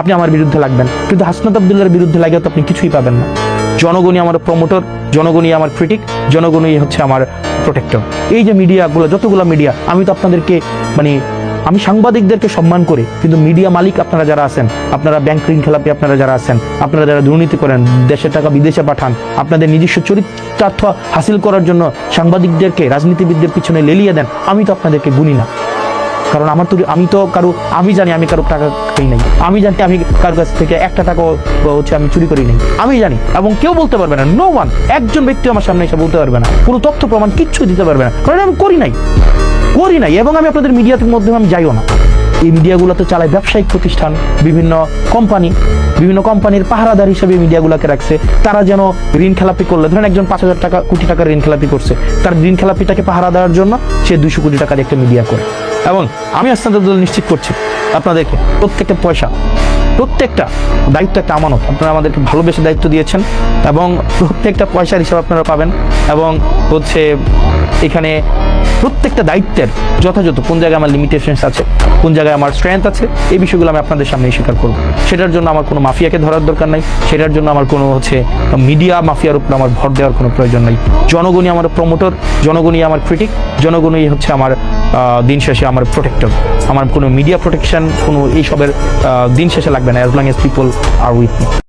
আপনি আমার বিরুদ্ধে লাগবেন, কিন্তু হাসনাত আব্দুল্লাহর বিরুদ্ধে লাগে তো আপনি কিছুই পাবেন না। জনগণই আমার প্রমোটর, জনগণই আমার ক্রিটিক, জনগণই হচ্ছে আমার প্রোটেক্টর। এই যে মিডিয়াগুলো, যতগুলো মিডিয়া, আমি তো আপনাদেরকে আমি সাংবাদিকদেরকে সম্মান করি, কিন্তু মিডিয়া মালিক আপনারা যারা আছেন, আপনারা ব্যাংক ঋণ খেলাপি আপনারা যারা আছেন, আপনারা যারা দুর্নীতি করেন, দেশের টাকা বিদেশে পাঠান, আপনাদের নিজস্ব চরিতার্থ হাসিল করার জন্য সাংবাদিকদেরকে রাজনীতিবিদদের পিছনে লেলিয়ে দেন, আমি তো আপনাদেরকে গুনি না। কারণ আমি জানি আমি কারো টাকা খাই নাই, আমি জানি আমি কারো কাছ থেকে একটা টাকা আমি চুরি করি নাই, আমি জানি। এবং কেউ বলতে পারবে না, নো ওয়ান, একজন ব্যক্তি আমার সামনে এসে বলতে পারবে না, কোনো তথ্য প্রমাণ কিচ্ছু দিতে পারবে না, কারণ আমি করি নাই। এবং আমি আপনাদের মিডিয়ার মধ্যে আমি যাইও না। এই মিডিয়াগুলোতে চালায় ব্যবসায়িক প্রতিষ্ঠান, বিভিন্ন কোম্পানির পাহারাদার হিসেবে মিডিয়াগুলোকে রাখছে। তারা যেন ঋণ খেলাপি করলে, ধরেন একজন 5,000 কোটি টাকার ঋণ খেলাপি করছে, তার ঋণ খেলাপিটাকে পাহারা দেওয়ার জন্য সে 200 কোটি টাকার একটা মিডিয়া করে। এবং আমি আপনাদের নিশ্চিত করছি, আপনাদেরকে প্রত্যেকটা পয়সা, প্রত্যেকটা দায়িত্ব একটা আমানত, আপনারা আমাদেরকে ভালোবেসে দায়িত্ব দিয়েছেন, এবং প্রত্যেকটা পয়সার হিসাব আপনারা পাবেন। এবং এখানে প্রত্যেকটা দায়িত্বের যথাযথ কোন জায়গায় আমার লিমিটেশনস আছে, কোন জায়গায় আমার স্ট্রেংথ আছে, এই বিষয়গুলো আমি আপনাদের সামনে স্বীকার করব। সেটার জন্য আমার কোনো মাফিয়াকে ধরার দরকার নাই, সেটার জন্য আমার কোনো মিডিয়া মাফিয়ার উপর আমার ভর দেওয়ার কোনো প্রয়োজন নাই। জনগণই আমার প্রমোটর, জনগণই আমার ক্রিটিক, জনগণই আমার দিন শেষে আমার প্রোটেক্টর। আমার কোনো মিডিয়া প্রোটেকশন, কোনো এইসবের দিন শেষে লাগবে না, as long as people are with me.